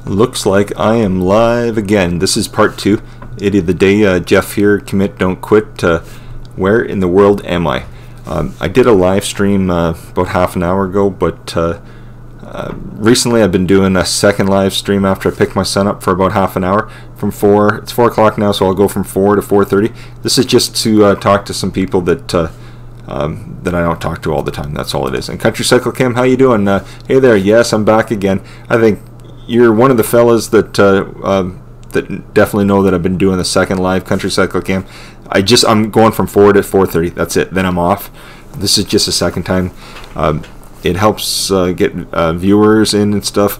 Looks like I am live again. This is part 2. Idiot of the day. Jeff here. Commit, don't quit. Where in the world am I? I did a live stream about half an hour ago, but recently I've been doing a second live stream after I picked my son up for about half an hour from 4. It's 4 o'clock now, so I'll go from 4 to 4:30. This is just to talk to some people that that I don't talk to all the time. That's all it is. And Country Cycle Cam, how you doing? Hey there. Yes, I'm back again. I think you're one of the fellas that that definitely know that I've been doing the second live Country Cycle Cam. I'm going from 4 to 4:30. That's it. Then I'm off. This is just a second time. It helps get viewers in and stuff.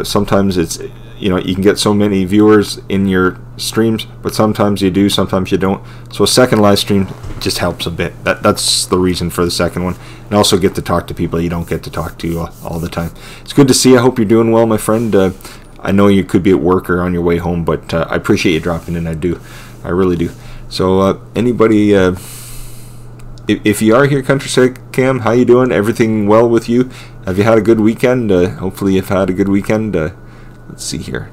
Sometimes it's, you can get so many viewers in your streams, but sometimes you do, sometimes you don't. So a second live stream just helps a bit. That's the reason for the second one. And also get to talk to people you don't get to talk to all the time. It's good to see you. I hope you're doing well, my friend. I know you could be at work or on your way home, but I appreciate you dropping in. I do. I really do. So anybody, if you are here, Country Cycle Cam, how you doing? Everything well with you? Have you had a good weekend? Hopefully you've had a good weekend. Let's see here.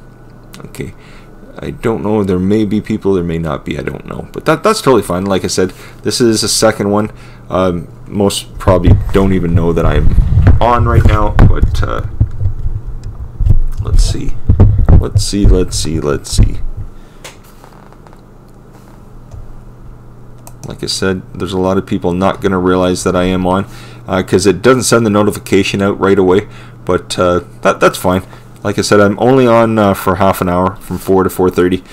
Okay. I don't know. There may be people. There may not be. I don't know. But that's totally fine. Like I said, this is a second one. Most probably don't even know that I'm on right now. But let's see. Let's see. Like I said, there's a lot of people not going to realize that I am on because it doesn't send the notification out right away. But that's fine. Like I said, I'm only on for half an hour from 4 to 4:30.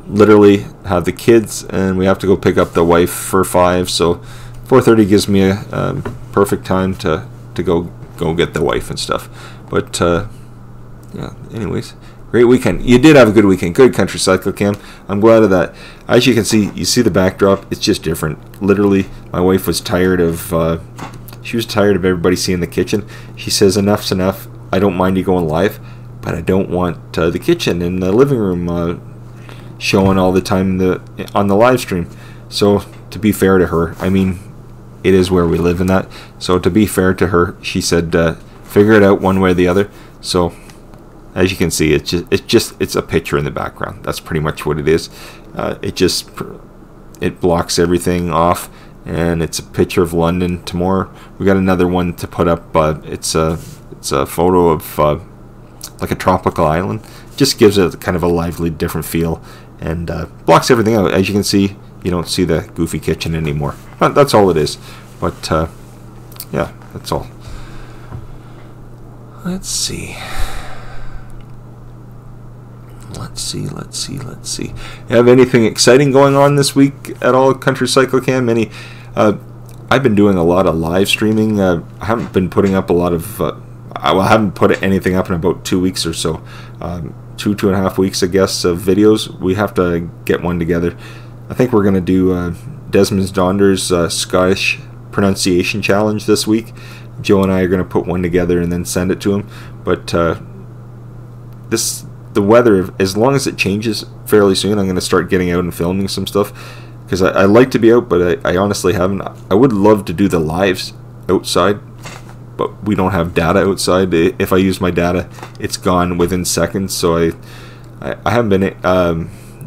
Literally have the kids, and we have to go pick up the wife for 5. So 4:30 gives me a perfect time to go get the wife and stuff. But yeah. Anyways, great weekend. You did have a good weekend. Good, Country Cycle Cam. I'm glad of that. As you can see, you see the backdrop. It's just different. Literally, my wife was tired of. She was tired of everybody seeing the kitchen. She says, "Enough's enough. I don't mind you going live, but I don't want the kitchen and the living room showing all the time on the live stream." So to be fair to her, I mean, it is where we live in that. So to be fair to her, she said, "Figure it out one way or the other." So as you can see, it's a picture in the background. That's pretty much what it is. It blocks everything off, and it's a picture of London. Tomorrow we got another one to put up. It's a photo of like a tropical island. Just gives it kind of a lively, different feel, and blocks everything out. As you can see, you don't see the goofy kitchen anymore. But that's all it is. But yeah, that's all. Let's see. Let's see. You have anything exciting going on this week at all, Country Cycle Cam? I've been doing a lot of live streaming. I haven't been putting up a lot of. I haven't put anything up in about 2 weeks or so. 2.5 weeks, I guess, of videos. We have to get one together. I think we're gonna do Desmond Donder's Scottish pronunciation challenge this week. Joe and I are gonna put one together and then send it to him. But the weather, as long as it changes fairly soon, I'm going to start getting out and filming some stuff, because I like to be out, but I honestly haven't. I would love to do the lives outside, but we don't have data outside. If I use my data, it's gone within seconds. So I haven't been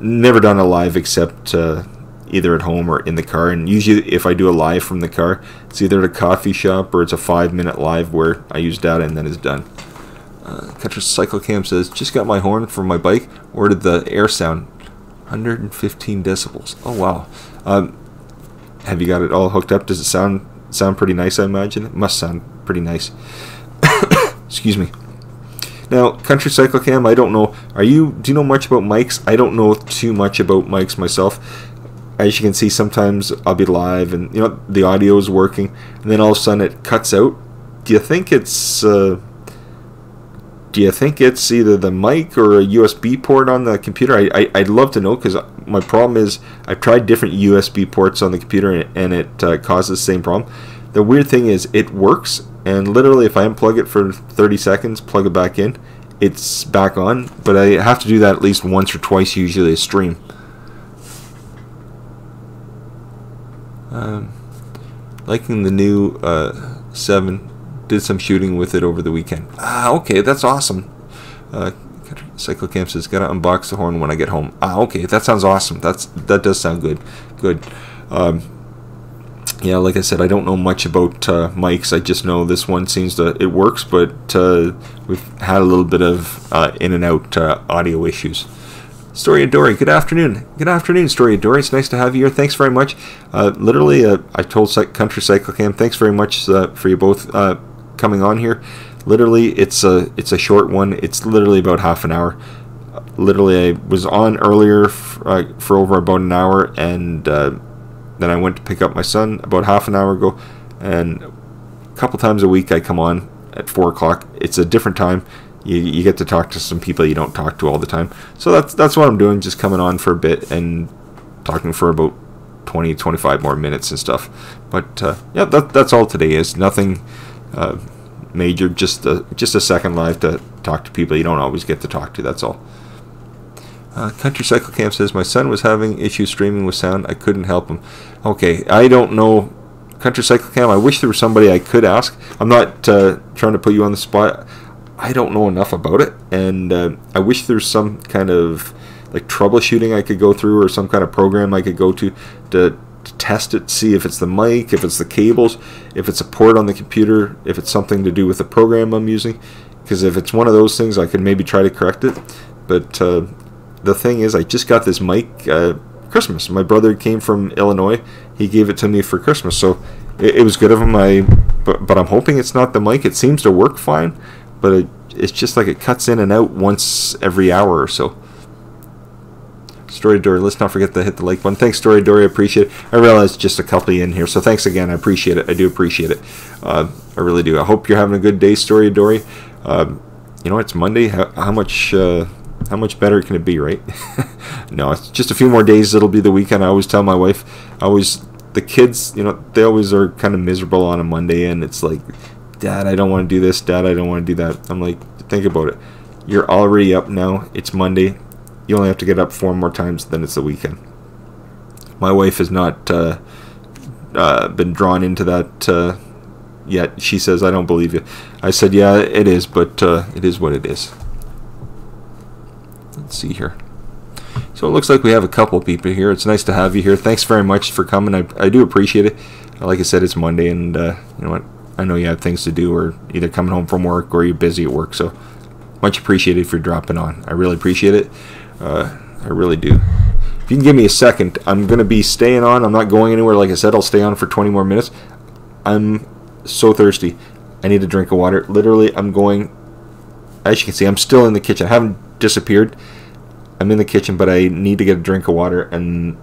never done a live except either at home or in the car. And usually if I do a live from the car, it's either at a coffee shop or it's a 5-minute live where I use data and then it's done. Country Cycle Cam says, just got my horn from my bike. Where did the air sound? 115 decibels. Oh wow. Have you got it all hooked up? Does it sound pretty nice? I imagine it must sound pretty nice. Excuse me. Now, Country Cycle Cam, I don't know. Do you know much about mics? I don't know too much about mics myself. As you can see, sometimes I'll be live and the audio is working, and then all of a sudden it cuts out. Do you think it's either the mic or a USB port on the computer? I'd love to know, because my problem is I've tried different USB ports on the computer and it causes the same problem. The weird thing is it works, and literally if I unplug it for 30 seconds, plug it back in, it's back on. But I have to do that at least once or twice, usually a stream. Liking the new 7. Did some shooting with it over the weekend. Okay, that's awesome. CycleCam says, gotta unbox the horn when I get home. Okay, that sounds awesome. That does sound good. Good. Yeah, like I said, I don't know much about mics. I just know this one seems to, it works, but we've had a little bit of in and out audio issues. Story of Dory, good afternoon. Good afternoon, Story of Dory. It's nice to have you here. Thanks very much. Literally, I told Country CycleCam, thanks very much for you both coming on here. Literally, it's a short one. It's literally about half an hour. Literally, I was on earlier for over about an hour, and then I went to pick up my son about half an hour ago, and a couple times a week I come on at 4 o'clock. It's a different time. You get to talk to some people you don't talk to all the time. So that's what I'm doing, just coming on for a bit and talking for about 20-25 more minutes and stuff. But yeah, that's all today is. Nothing major, just a second live to talk to people you don't always get to talk to. That's all. Country CycleCam says, my son was having issues streaming with sound. I couldn't help him. Okay, I don't know. Country CycleCam, I wish there was somebody I could ask. I'm not trying to put you on the spot. I don't know enough about it, and I wish there's some kind of like troubleshooting I could go through, or some kind of program I could go to test it, see if it's the mic, if it's the cables, if it's a port on the computer, if it's something to do with the program I'm using. Because if it's one of those things, I could maybe try to correct it. But the thing is, I just got this mic Christmas. My brother came from Illinois. He gave it to me for Christmas, so it was good of him. But I'm hoping it's not the mic. It seems to work fine, but it's just like it cuts in and out once every hour or so. Story Dory, let's not forget to hit the like button. Thanks, Story Dory, I appreciate it. I realize just a couple in here, so thanks again. I appreciate it. I do appreciate it. I really do. I hope you're having a good day, Story Dory. You know, it's Monday. How much better can it be, right? No, it's just a few more days. It'll be the weekend. I always tell my wife, the kids, you know, they always are kind of miserable on a Monday, and it's like, Dad, I don't want to do this. Dad, I don't want to do that. I'm like, think about it. You're already up now. It's Monday. You only have to get up 4 more times, then it's the weekend. My wife has not been drawn into that yet. She says, I don't believe you. I said, yeah, it is, but it is what it is. Let's see here. So it looks like we have a couple people here. It's nice to have you here. Thanks very much for coming. I do appreciate it. Like I said, it's Monday, and you know what? I know you have things to do, or either coming home from work or you're busy at work. So much appreciated for dropping on. I really appreciate it. I really do. If you can give me a second, I'm going to be staying on. I'm not going anywhere. Like I said, I'll stay on for 20 more minutes. I'm so thirsty. I need a drink of water. Literally, I'm going. As you can see, I'm still in the kitchen. I haven't disappeared. I'm in the kitchen, but I need to get a drink of water, and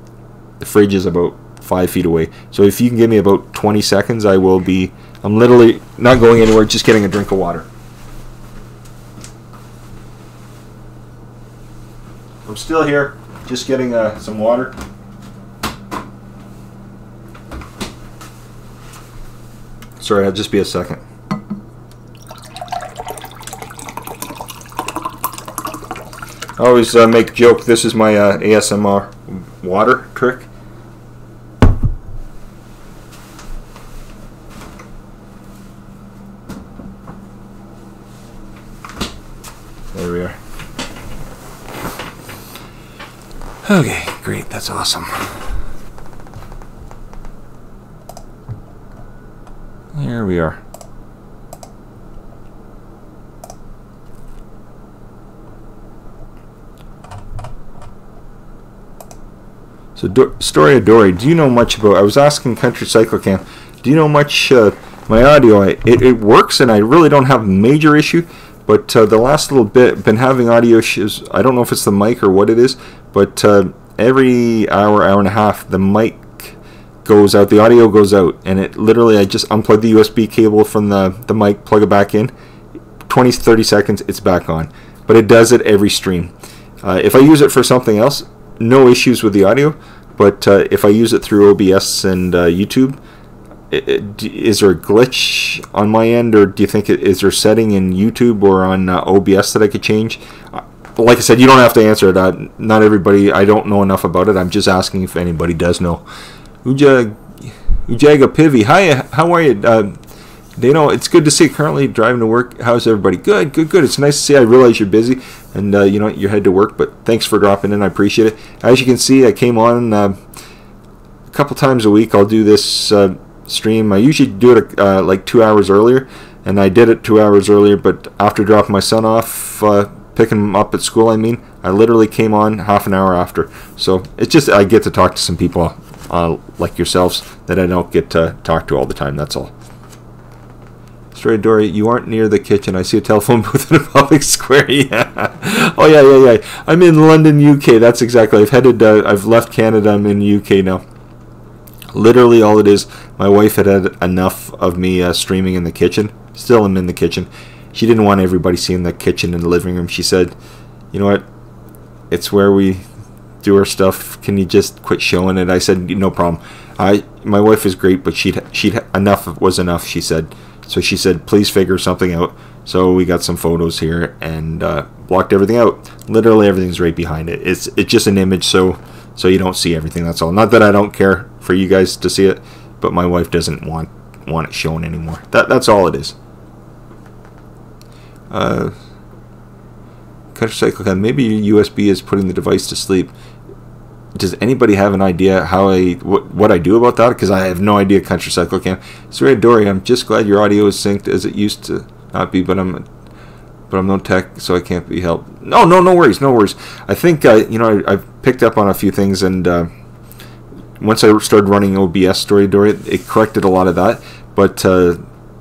the fridge is about 5 feet away. So if you can give me about 20 seconds, I will be. I'm literally not going anywhere, just getting a drink of water. I'm still here, just getting some water. Sorry, I'll just be a second. I always make a joke, this is my ASMR water trick. There we are. Okay, great, that's awesome. Here we are. So, Story of Dory, do you know much about... I was asking Country CycleCam, do you know much... my audio, it works, and I really don't have a major issue, but the last little bit, been having audio issues. I don't know if it's the mic or what it is, but every hour and a half, the mic goes out, the audio goes out, and it literally, I just unplug the USB cable from the mic, plug it back in, 20-30 seconds, it's back on. But it does it every stream. If I use it for something else, no issues with the audio, but if I use it through OBS and YouTube, is there a glitch on my end, or do you think is there a setting in YouTube or on OBS that I could change? Like I said, you don't have to answer it. Not everybody, I don't know enough about it. I'm just asking if anybody does know. Ujaga Pivi, hi, how are you? Dano, it's good to see you currently driving to work. How's everybody? Good, good, good. It's nice to see. I realize you're busy and you know you're headed to work, but thanks for dropping in. I appreciate it. As you can see, I came on a couple times a week. I'll do this stream. I usually do it like 2 hours earlier, and I did it 2 hours earlier, but after dropping my son off, picking him up at school, I literally came on half an hour after. So it's just I get to talk to some people like yourselves that I don't get to talk to all the time. That's all. Stray Dory, you aren't near the kitchen. I see a telephone booth in a public square. Yeah. Oh yeah. I'm in London, UK. That's exactly. I've left Canada. I'm in UK now. Literally all it is. My wife had enough of me streaming in the kitchen. Still am in the kitchen. She didn't want everybody seeing the kitchen and the living room. She said, "You know what? It's where we do our stuff. Can you just quit showing it?" I said, "No problem." My wife is great, but she'd enough was enough. She said. So she said, please figure something out. So we got some photos here and blocked everything out. Literally everything's right behind it. It's just an image, so you don't see everything. That's all. Not that I don't care for you guys to see it, but my wife doesn't want it shown anymore. That's all it is. Countrycycle Cam, maybe your USB is putting the device to sleep. Does anybody have an idea how what I do about that? Because I have no idea, Countrycycle Cam. Sorry, Dory, I'm just glad your audio is synced as it used to not be, but I'm no tech, so I can't be helped. No worries. I think you know I've picked up on a few things, and once I started running OBS, Story Dory, it corrected a lot of that. But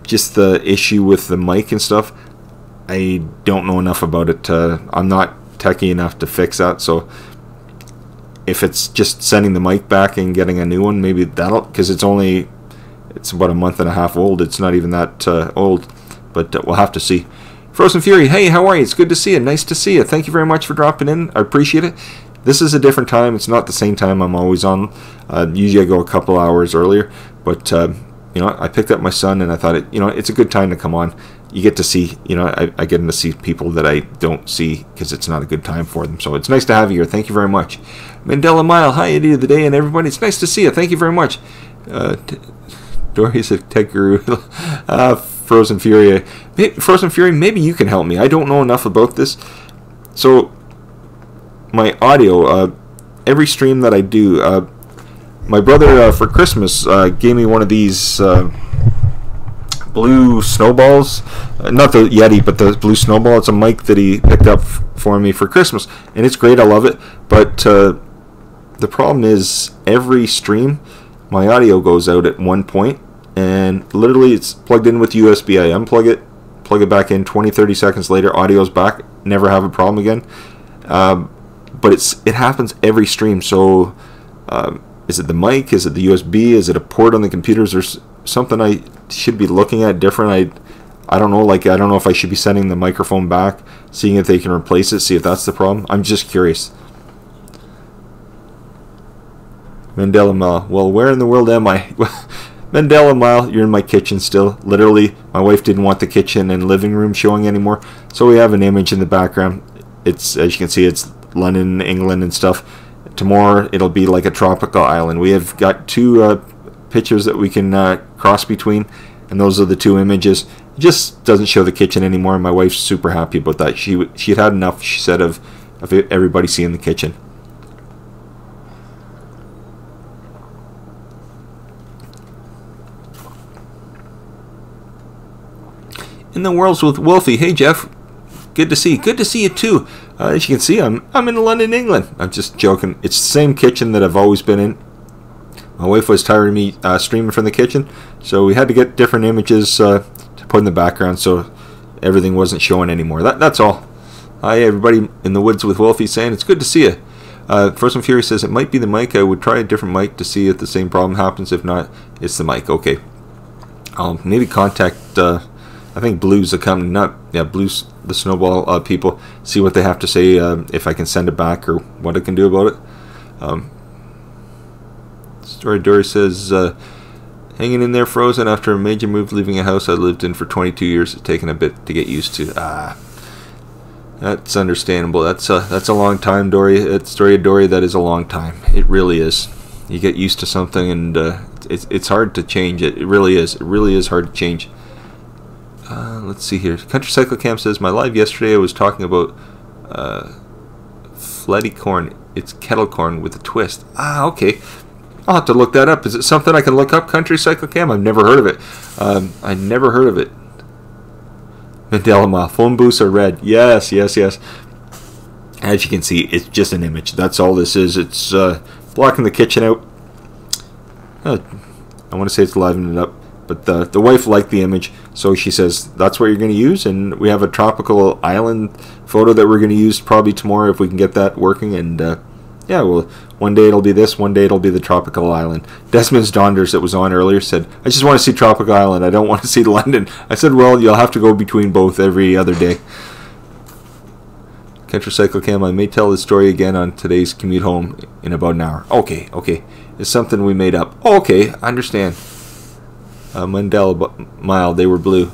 just the issue with the mic and stuff, I don't know enough about it. I'm not techie enough to fix that, so. If it's just sending the mic back and getting a new one, maybe that'll, because it's about a month and a half old. It's not even that old, but we'll have to see. Frozen Fury, hey, how are you? It's good to see you. Nice to see you. Thank you very much for dropping in. I appreciate it. This is a different time. It's not the same time I'm always on. Usually I go a couple hours earlier, but you know, I picked up my son and I thought it's a good time to come on. You get to see, I get to see people that I don't see because it's not a good time for them. So it's nice to have you here. Thank you very much. Mandela Mile, hi, Idiot of the Day, and everybody. It's nice to see you. Thank you very much. Dory's a tech guru. Frozen Fury. Frozen Fury, maybe you can help me. I don't know enough about this. So, my audio, every stream that I do, my brother, for Christmas, gave me one of these blue snowballs. Not the Yeti, but the blue snowball. It's a mic that he picked up for me for Christmas, and it's great. I love it. But the problem is, every stream, my audio goes out at one point, and literally it's plugged in with USB. I unplug it, plug it back in, 20-30 seconds later, audio's back. Never have a problem again. But it happens every stream. So is it the mic? Is it the USB? Is it a port on the computers? There's something I should be looking at different. I don't know. Like, I don't know if I should be sending the microphone back, seeing if they can replace it, see if that's the problem. I'm just curious. Mandela Mile. Well, where in the world am I? Mandela Mile, you're in my kitchen still. Literally, my wife didn't want the kitchen and living room showing anymore, so we have an image in the background. It's, as you can see, it's London, England and stuff. Tomorrow, it'll be like a tropical island. We have got two pictures that we can cross between, and those are the two images. It just doesn't show the kitchen anymore, and my wife's super happy about that. She had enough, she said, of everybody seeing the kitchen. In the Worlds with Wolfie. Hey Jeff, good to see you. Good to see you too. As you can see, I'm in London, England. I'm just joking. It's the same kitchen that I've always been in. My wife was tired of me streaming from the kitchen, so we had to get different images to put in the background so everything wasn't showing anymore. That's all. Hi everybody in the Woods with Wolfie saying it's good to see you. Frozen Fury says it might be the mic. I would try a different mic to see if the same problem happens. If not, it's the mic. Okay. I'll maybe contact I think Blue's the company, Blue's the Snowball people, see what they have to say, if I can send it back or what I can do about it. Story Dory says, hanging in there, Frozen. After a major move, leaving a house I lived in for 22 years, it's taken a bit to get used to. That's understandable. That's a long time, Dory. It's Story Dory. That is a long time. It really is. You get used to something, and it's hard to change it. It really is. It really is hard to change. Let's see here. Country Cycle Cam says, my live yesterday I was talking about fletty corn. It's kettle corn with a twist. Okay. I'll have to look that up. Is it something I can look up, Country Cycle Cam? I've never heard of it. I never heard of it. Mandela Mile. Phone booths are red. Yes, yes, yes. As you can see, it's just an image. That's all this is. It's blocking the kitchen out. I want to say it's livening it up. But the wife liked the image, so she says, that's what you're going to use. And we have a tropical island photo that we're going to use probably tomorrow if we can get that working. And yeah, well, one day it'll be this, one day it'll be the tropical island. Desmond's Donders that was on earlier said, I just want to see tropical island. I don't want to see London. I said, well, you'll have to go between both every other day. Country Cycle Cam, I may tell this story again on today's commute home in about an hour. Okay, okay. It's something we made up. Oh, okay, I understand. Mandela Mile, they were blue.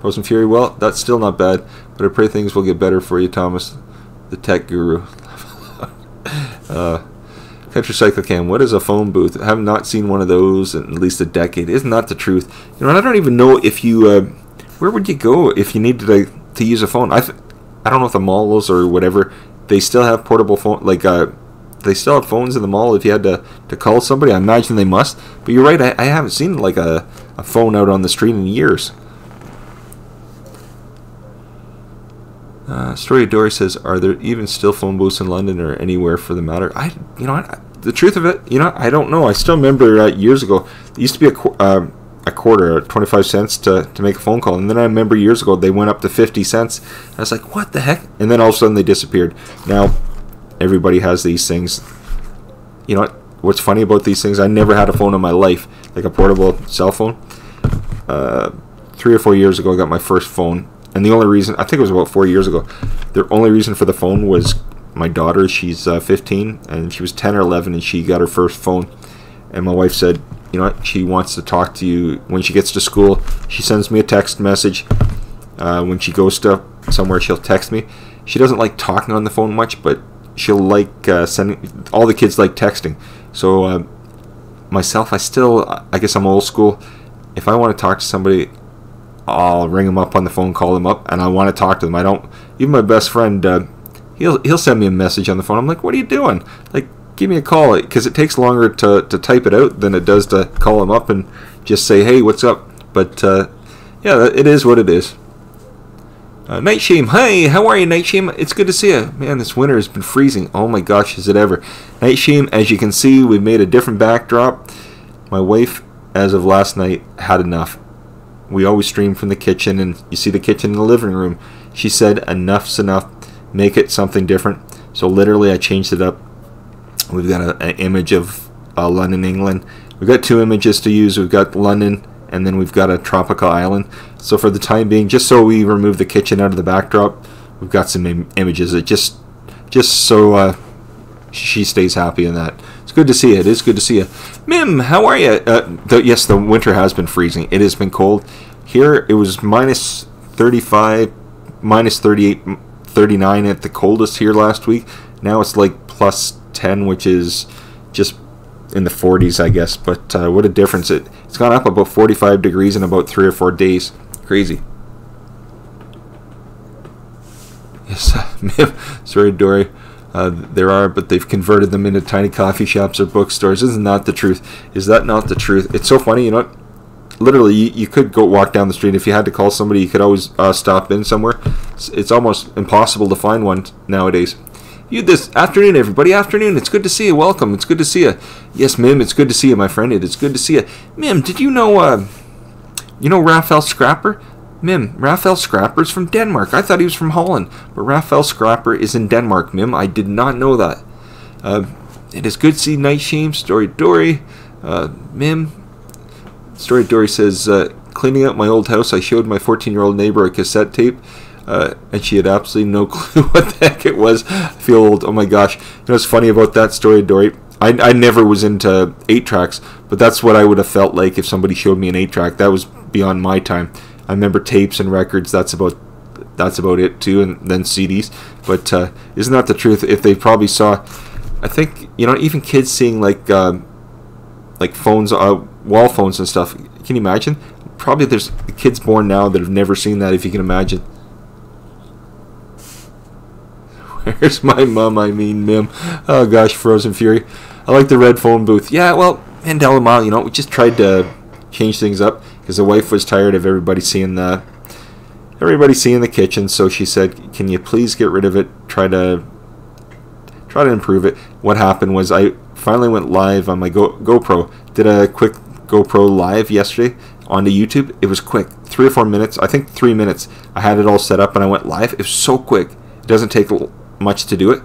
Frozen Fury, well, that's still not bad, but I pray things will get better for you, Thomas, the tech guru. Country Cycle Cam, what is a phone booth? I have not seen one of those in at least a decade. Isn't that the truth? You know, I don't even know if you, where would you go if you needed to use a phone? I don't know if the malls or whatever, they still have portable phone, like, they still have phones in the mall if you had to call somebody. I imagine they must. But you're right, I haven't seen like a phone out on the street in years. Story of Dory says, are there even still phone booths in London or anywhere for the matter? You know, the truth of it, you know, I don't know. I still remember years ago, it used to be a quarter, 25 cents to make a phone call. And then I remember years ago, they went up to 50 cents. I was like, what the heck? And then all of a sudden they disappeared. Now, everybody has these things. You know what's funny about these things? I never had a phone in my life, like a portable cell phone. 3 or 4 years ago, I got my first phone. And the only reason, I think it was about 4 years ago, the only reason for the phone was my daughter. She's 15, and she was 10 or 11, and she got her first phone. And my wife said, you know what, she wants to talk to you when she gets to school. She sends me a text message. When she goes to somewhere, she'll text me. She doesn't like talking on the phone much, but she'll like sending. All the kids like texting. So myself, I guess I'm old school. If I want to talk to somebody, I'll ring them up on the phone, call them up, and I want to talk to them. I don't. Even my best friend, he'll send me a message on the phone. I'm like, what are you doing? Like, give me a call, because it takes longer to type it out than it does to call them up and just say, hey, what's up? But yeah, it is what it is. Nightshame, hey, how are you, Nightshame? It's good to see you. Man, this winter has been freezing. Oh my gosh, is it ever. Nightshame, as you can see, we've made a different backdrop. My wife, as of last night, had enough. We always stream from the kitchen, and you see the kitchen in the living room. She said, enough's enough. Make it something different. So literally, I changed it up. We've got an image of London, England. We've got 2 images to use. We've got London, and then we've got a tropical island. So for the time being, just so we remove the kitchen out of the backdrop, we've got some images. It just so she stays happy in that. It's good to see you. It is good to see you. Mim, how are you? Yes, the winter has been freezing. It has been cold. Here, it was minus 35, minus 38, 39 at the coldest here last week. Now it's like plus 10, which is just in the 40s, I guess. But what a difference. It's gone up about 45 degrees in about 3 or 4 days. Crazy. Yes, Mim, sorry, Dory. There are, but they've converted them into tiny coffee shops or bookstores. Isn't that the truth? Is that not the truth? It's so funny, you know what? Literally, you could go walk down the street. If you had to call somebody, you could always stop in somewhere. It's almost impossible to find one nowadays. You this afternoon, everybody. Afternoon. It's good to see you. Welcome. It's good to see you. Yes, Mim, it's good to see you, my friend. It is good to see you. Mim, did you know, Raphael Scrapper? Mim, Raphael Scrapper's from Denmark. I thought he was from Holland, but Raphael Scrapper is in Denmark, Mim. I did not know that. It is good to see Nightshame, Story Dory, Mim. Story Dory says, cleaning out my old house, I showed my 14-year-old neighbor a cassette tape, and she had absolutely no clue what the heck it was. I feel old. Oh my gosh. You know what's funny about that, Story Dory? I never was into 8-tracks, but that's what I would have felt like if somebody showed me an 8-track. That was beyond my time. I remember tapes and records. That's about it too, and then CDs. But isn't that the truth? If they probably saw, I think, you know, even kids seeing like phones, wall phones and stuff. Can you imagine? probably there's kids born now that have never seen that, if you can imagine. Where's my mum? I mean, Mim. Oh gosh, Frozen Fury. I like the red phone booth. Yeah, well, Mandela Mile, you know, we just tried to change things up because the wife was tired of everybody seeing the kitchen, so she said, "Can you please get rid of it? Try to improve it." What happened was I finally went live on my GoPro. Did a quick GoPro live yesterday onto YouTube. It was quick, 3 or 4 minutes. I think 3 minutes. I had it all set up and I went live. It was so quick. It doesn't take much to do it,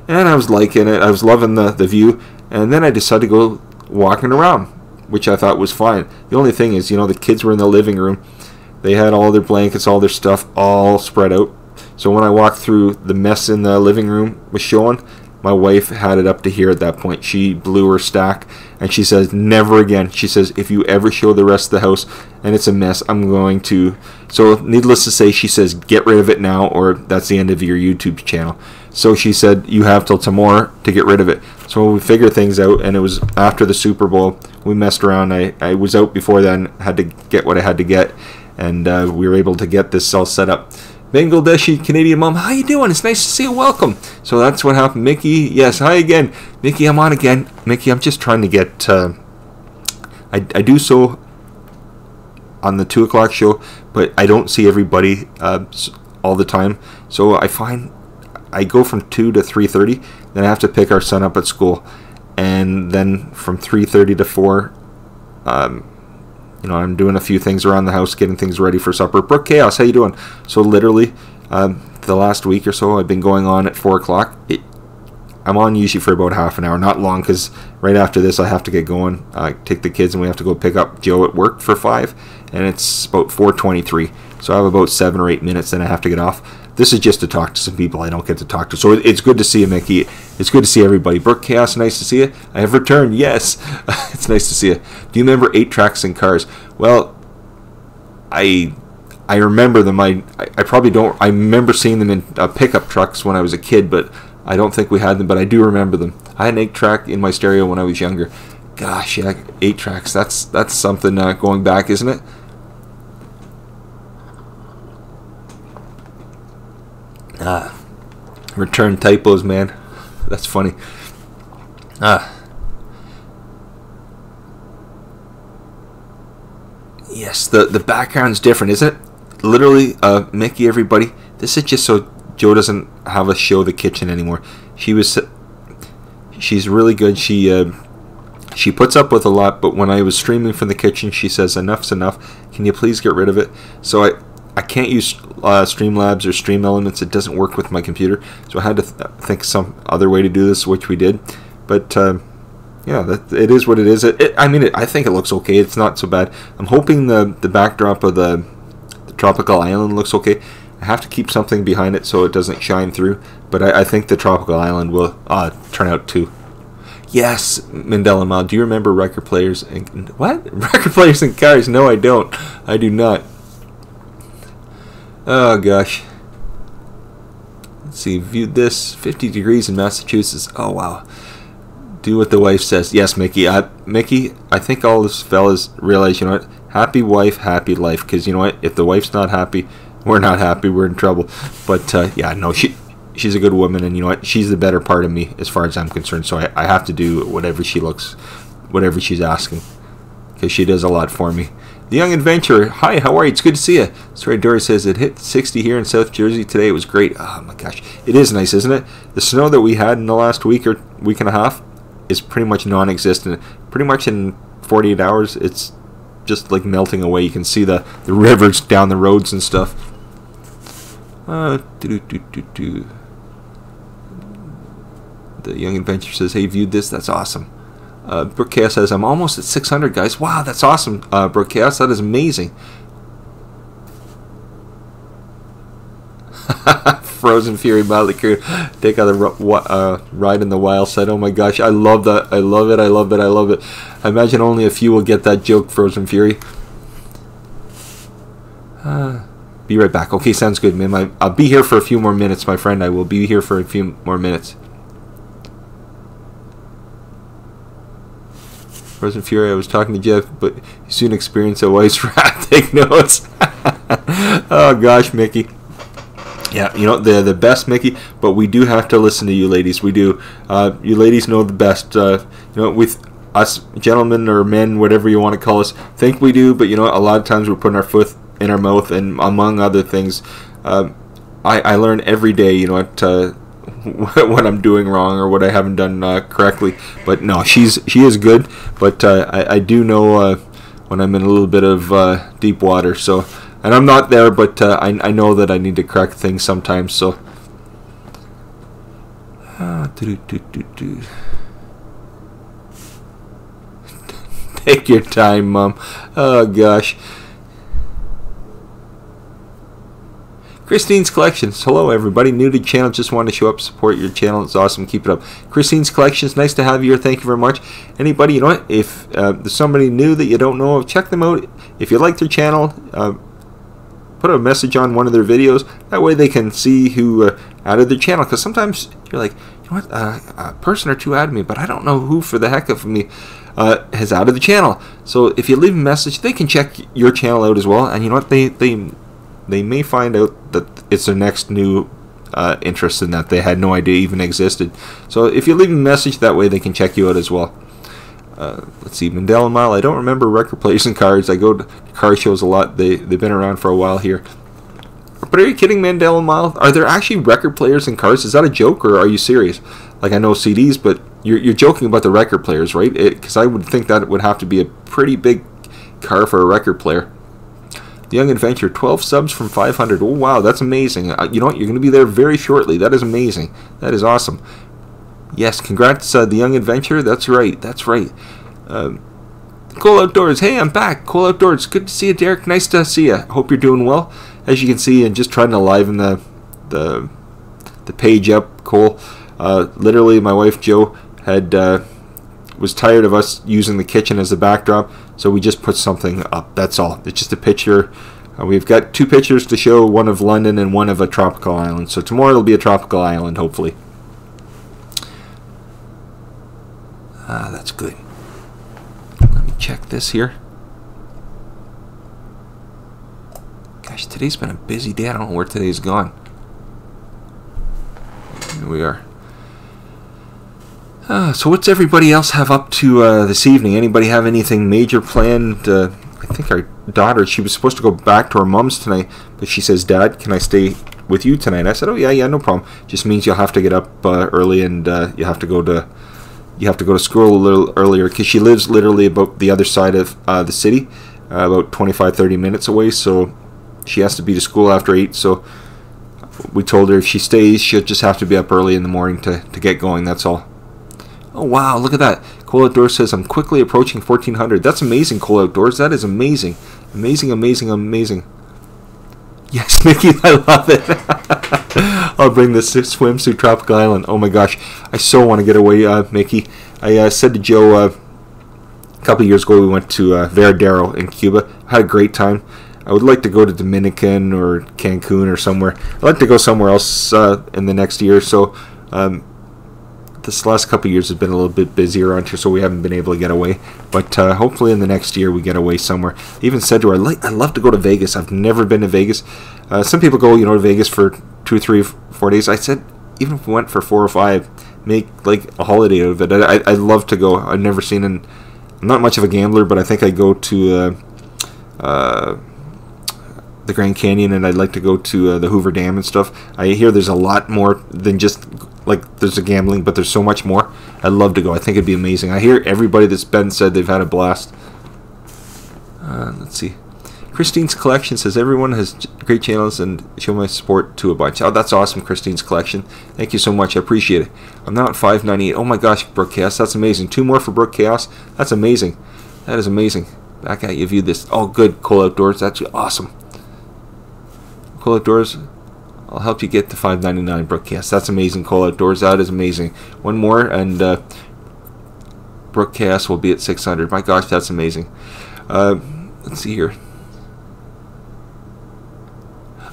and I was liking it. I was loving the view, and then I decided to go walking around, which I thought was fine. The only thing is, you know, the kids were in the living room. They had all their blankets, all their stuff all spread out. So when I walked through, the mess in the living room was showing. My wife had it up to here at that point. She blew her stack, and she says, never again. She says, if you ever show the rest of the house and it's a mess, I'm going to. So needless to say, she says, get rid of it now, or that's the end of your YouTube channel. So she said, you have till tomorrow to get rid of it. So we figured things out, and it was after the Super Bowl. We messed around. I was out before then, had to get what I had to get, and we were able to get this all set up. Bangladeshi Canadian mom, how you doing? It's nice to see you. Welcome. So that's what happened. Mickey, yes, hi again. Mickey, I'm on again. Mickey, I'm just trying to get. I do so on the 2 o'clock show, but I don't see everybody all the time. So I find I go from 2 to 3:30. Then I have to pick our son up at school, and then from 3:30 to 4. You know, I'm doing a few things around the house, getting things ready for supper. Brooke Chaos, how you doing? So literally, the last week or so, I've been going on at 4 o'clock. I'm on usually for about half an hour, not long, because right after this I have to get going. Take the kids, and we have to go pick up Joe at work for 5, and it's about 4:23. So I have about 7 or 8 minutes, then I have to get off. This is just to talk to some people I don't get to talk to. So it's good to see you, Mickey. It's good to see everybody. Brooke Chaos, nice to see you. I have returned, yes. It's nice to see you. Do you remember 8-tracks in cars? Well, I remember them. I probably don't. I remember seeing them in pickup trucks when I was a kid, but I don't think we had them, but I do remember them. I had an 8-track in my stereo when I was younger. Gosh, yeah, 8 tracks. That's something going back, isn't it? Return typos, man. That's funny. Yes, the background's different, isn't it? Literally, Mickey, everybody, this is just so Joe doesn't have us show the kitchen anymore. She's really good. She puts up with a lot, but when I was streaming from the kitchen, she says, enough's enough. Can you please get rid of it? So I can't use Streamlabs or Stream Elements. It doesn't work with my computer. So I had to think some other way to do this, which we did. But yeah, it is what it is. I think it looks okay. It's not so bad. I'm hoping the backdrop of the tropical island looks okay. I have to keep something behind it so it doesn't shine through. But I think the tropical island will turn out too. Yes, Mandela Mile. Do you remember record players and what? Record players and cars? No, I don't. I do not. Oh gosh. Let's see. Viewed this. 50 degrees in Massachusetts. Oh wow. Do what the wife says. Yes, Mickey. Mickey, I think all these fellas realize, you know what? Happy wife, happy life. Because you know what? If the wife's not happy, we're not happy. We're in trouble. But yeah, no, she's a good woman, and you know what? She's the better part of me as far as I'm concerned. So I have to do whatever she's asking, because she does a lot for me. The Young Adventurer, hi, how are you? It's good to see you. Sorry, Dory says it hit 60 here in South Jersey today. It was great. Oh my gosh, it is nice, isn't it? The snow that we had in the last week or week and a half is pretty much non-existent. Pretty much in 48 hours, it's just like melting away. You can see the rivers down the roads and stuff. The Young Adventurer says, hey, viewed this? That's awesome. Brooke Chaos says, I'm almost at 600, guys. Wow, that's awesome, Brooke Chaos. That is amazing. Frozen Fury, Motley Crue. Take out the ride in the wild side. Oh my gosh, I love that. I love it. I love it. I love it. I imagine only a few will get that joke, Frozen Fury. Be right back. Okay, sounds good, man. I'll be here for a few more minutes, my friend. I will be here for a few more minutes. Frozen Fury, I was talking to Jeff, but you soon experience a wife's wrath. Take notes. Oh gosh, Mickey. Yeah, you know, the best, Mickey, but we do have to listen to you ladies. We do. You ladies know the best. You know, with us gentlemen or men, whatever you want to call us, think we do, but you know, a lot of times we're putting our foot in our mouth, and among other things, I learn every day, you know, what I'm doing wrong or what I haven't done correctly. But no, she is good, but I do know when I'm in a little bit of deep water. So, and I'm not there, but I know that I need to correct things sometimes. So, take your time, Mom. Oh gosh. Christine's Collections. Hello, everybody. New to the channel. Just wanted to show up, support your channel. It's awesome. Keep it up. Christine's Collections. Nice to have you here. Thank you very much. Anybody, you know what? If there's somebody new that you don't know of, check them out. If you like their channel, put a message on one of their videos. That way they can see who added their channel. Because sometimes you're like, you know what? A person or two added me, but I don't know who for the heck of me has added the channel. So if you leave a message, they can check your channel out as well. And you know what? They may find out that it's their next new interest in that they had no idea even existed. So if you leave a message, that way they can check you out as well. Let's see, Mandela Mile. I don't remember record players and cards. I go to car shows a lot. They've been around for a while here. But are you kidding, Mandela Mile? Are there actually record players and cars? Is that a joke, or are you serious? Like, I know CDs, but you're joking about the record players, right? Because I would think that it would have to be a pretty big car for a record player. The Young Adventure, 12 subs from 500. Oh, wow, that's amazing. You know what? You're going to be there very shortly. That is amazing. That is awesome. Yes, congrats, The Young Adventure. That's right. That's right. Cool Outdoors. Hey, I'm back. Cool Outdoors. Good to see you, Derek. Nice to see you. Hope you're doing well. As you can see, and just trying to liven the page up. Cool. Literally, my wife, Jo, was tired of us using the kitchen as a backdrop, so we just put something up. That's all. It's just a picture. We've got two pictures to show, one of London and one of a tropical island. So tomorrow it'll be a tropical island, hopefully. That's good. Let me check this here. Gosh, today's been a busy day. I don't know where today's gone. Here we are. So what's everybody else have up to this evening? Anybody have anything major planned? I think our daughter, she was supposed to go back to her mom's tonight, but she says, Dad, can I stay with you tonight? I said, oh yeah, no problem. Just means you'll have to get up early, and you have to go to school a little earlier, because she lives literally about the other side of the city, about 25-30 minutes away, so she has to be to school after 8. So we told her if she stays, she'll just have to be up early in the morning to get going. That's all. Oh wow, look at that. Cool Outdoors says, I'm quickly approaching 1400. That's amazing, Cool Outdoors. That is amazing. Amazing, amazing, amazing. Yes, Mickey, I love it. I'll bring this swimsuit tropical island. Oh my gosh, I so want to get away, Mickey. I said to Jo a couple of years ago, we went to Veradero in Cuba. Had a great time. I would like to go to Dominican or Cancun or somewhere. I'd like to go somewhere else in the next year or so. This last couple of years has been a little bit busier around here, so we haven't been able to get away. But hopefully in the next year we get away somewhere. I even said to her, I'd love to go to Vegas. I've never been to Vegas. Some people go, to Vegas for 2, 3, 4 days. I said, even if we went for 4 or 5, make like a holiday out of it. I'd love to go. I've never seen I'm not much of a gambler, but I think I'd go to the Grand Canyon, and I'd like to go to the Hoover Dam and stuff. I hear there's a lot more than just like there's a gambling, but there's so much more. I'd love to go. I think it'd be amazing. I hear everybody that's been said they've had a blast. Let's see. Christine's Collection says, everyone has great channels and show my support to a bunch. Oh, that's awesome, Christine's Collection. Thank you so much. I appreciate it. I'm now at 598. Oh my gosh, Brooke Chaos. That's amazing. 2 more for Brooke Chaos. That's amazing. That is amazing. Back at you, view this. Oh, good. Cool Outdoors. That's awesome. Cool Outdoors. I'll help you get to 599, Brooke Chaos. That's amazing, Cool Outdoors. That is amazing. One more, and Brooke Chaos will be at 600. My gosh, that's amazing. Let's see here.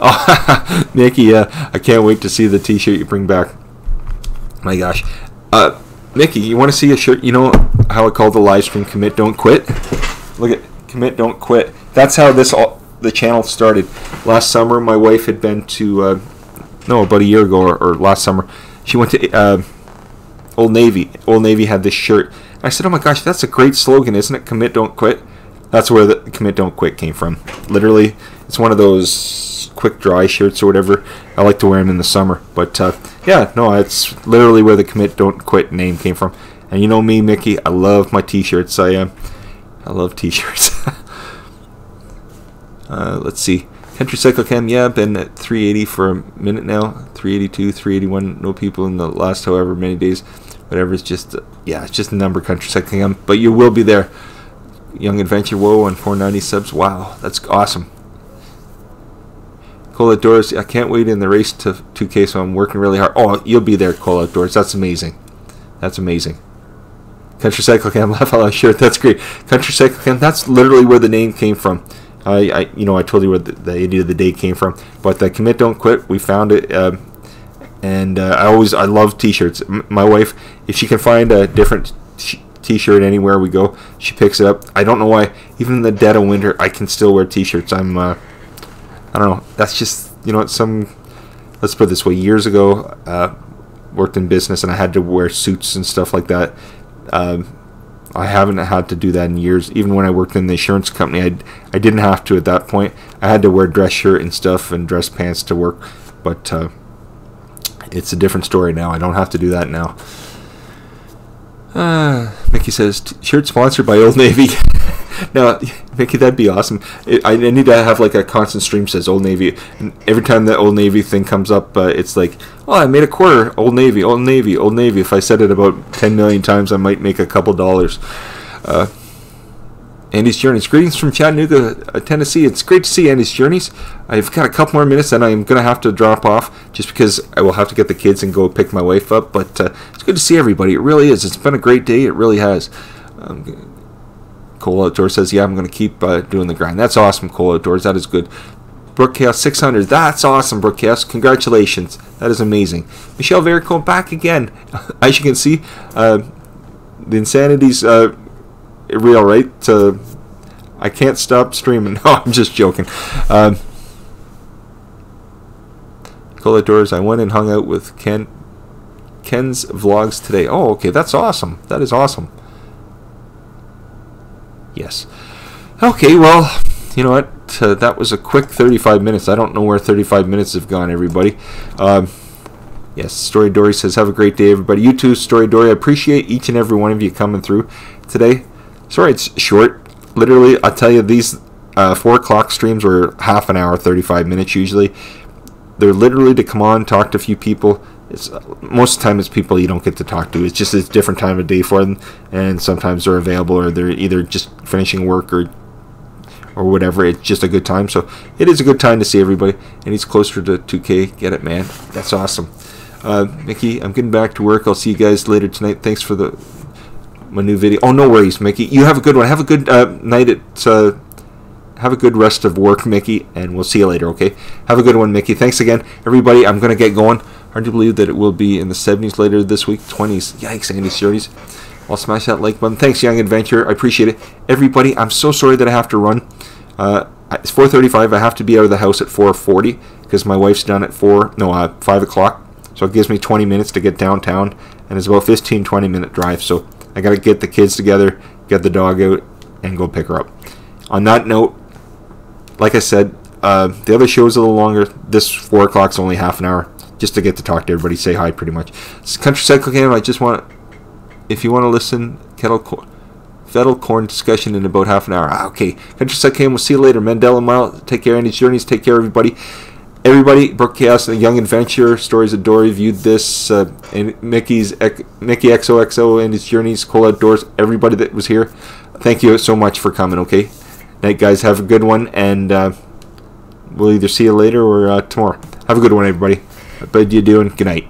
Oh, Mickey, I can't wait to see the t-shirt you bring back. My gosh. Mickey, you want to see a shirt? how I call the live stream Commit Don't Quit. Look at Commit Don't Quit. That's how the channel started. Last summer, my wife had been to about a year ago or last summer. She went to Old Navy. Old Navy had this shirt. I said, "Oh my gosh, that's a great slogan, isn't it? Commit Don't Quit." That's where the Commit Don't Quit came from. Literally, it's one of those quick dry shirts or whatever. I like to wear them in the summer. But yeah, no, it's literally where the Commit Don't Quit name came from. And you know me, Mickey, I love my t-shirts. I love t-shirts. Let's see. Country Cycle Cam, yeah, been at 380 for a minute now. 382, 381, no people in the last however many days. Whatever, it's just, yeah, it's just a number, Country Cycle Cam. But you will be there. Young Adventure, whoa, and 490 subs. Wow, that's awesome. Cole Outdoors, I can't wait in the race to 2K, so I'm working really hard. Oh, you'll be there, Cole Outdoors. That's amazing. That's amazing. Country Cycle Cam, laugh out loud shirt. That's great. Country Cycle Cam, that's literally where the name came from. I told you where the idea of the day came from. But the Commit Don't Quit, we found it, and I love t-shirts. My wife, if she can find a different t-shirt anywhere we go, she picks it up. I don't know why. Even in the dead of winter, I can still wear t-shirts. I don't know. That's just, let's put it this way. Years ago, worked in business and I had to wear suits and stuff like that. I haven't had to do that in years. Even when I worked in the insurance company, I didn't have to at that point. I had to wear dress shirt and stuff and dress pants to work. But it's a different story now. I don't have to do that now. Mickey says, shirt sponsored by Old Navy. Now, Mickey, that'd be awesome. I need to have like a constant stream says Old Navy. And every time that Old Navy thing comes up, it's like, oh, I made a quarter. Old Navy, Old Navy, Old Navy. If I said it about 10 million times, I might make a couple dollars. Andy's Journeys. Greetings from Chattanooga, Tennessee. It's great to see Andy's Journeys. I've got a couple more minutes and I'm going to have to drop off just because I will have to get the kids and go pick my wife up. But it's good to see everybody. It really is. It's been a great day. It really has. Cole Outdoors says, yeah, I'm going to keep doing the grind. That's awesome, Cole Outdoors. That is good. Brooke Chaos 600. That's awesome, Brooke Chaos. Congratulations. That is amazing. Michelle Verico back again. As you can see, the insanity's real, right? I can't stop streaming. No, I'm just joking. Cole Outdoors, I went and hung out with Ken's vlogs today. Oh, okay. That's awesome. That is awesome. Yes. Okay, well, you know what? That was a quick 35 minutes. I don't know where 35 minutes have gone, everybody. Yes, Story Dory says, have a great day, everybody. You too, Story Dory. I appreciate each and every one of you coming through today. Sorry it's short. Literally, I'll tell you, these 4 o'clock streams were half an hour, 35 minutes usually. They're literally to come on, talk to a few people. It's most of the time it's people you don't get to talk to. It's just a different time of day for them, and sometimes they're available or they're either just finishing work or whatever. It's just a good time. So it is a good time to see everybody, and he's closer to 2K. Get it, man? That's awesome. Mickey, I'm getting back to work. I'll see you guys later tonight. Thanks for my new video. Oh, no worries, Mickey. You have a good one. Have a good night have a good rest of work, Mickey, and we'll see you later, okay? Have a good one, Mickey. Thanks again, everybody. I'm going to get going. Hard to believe that it will be in the 70s later this week. 20s. Yikes, Andy Journeys. I'll smash that like button. Thanks, Young Adventure. I appreciate it. Everybody, I'm so sorry that I have to run. It's 4:35. I have to be out of the house at 4:40 because my wife's done at 5 o'clock. So it gives me 20 minutes to get downtown, and it's about 15-20 minute drive. So I got to get the kids together, get the dog out, and go pick her up. On that note, like I said, the other show's a little longer. This 4 o'clock's only half an hour, just to get to talk to everybody, say hi, pretty much. It's Country Cycle Cam. I just want, if you want to listen, Fettle Corn discussion in about half an hour. Okay, Country Cycle Cam. We'll see you later. Mandela Mile. Take care, Andy's Journeys. Take care, everybody. Everybody, Brooke Chaos, The Young Adventure, Stories of Dory, viewed this, and Mickey XOXO, Andy's Journeys, Cole Outdoors, everybody that was here. Thank you so much for coming, okay? Night, guys. Have a good one, and we'll either see you later or tomorrow. Have a good one, everybody. I bid you doing. Good night.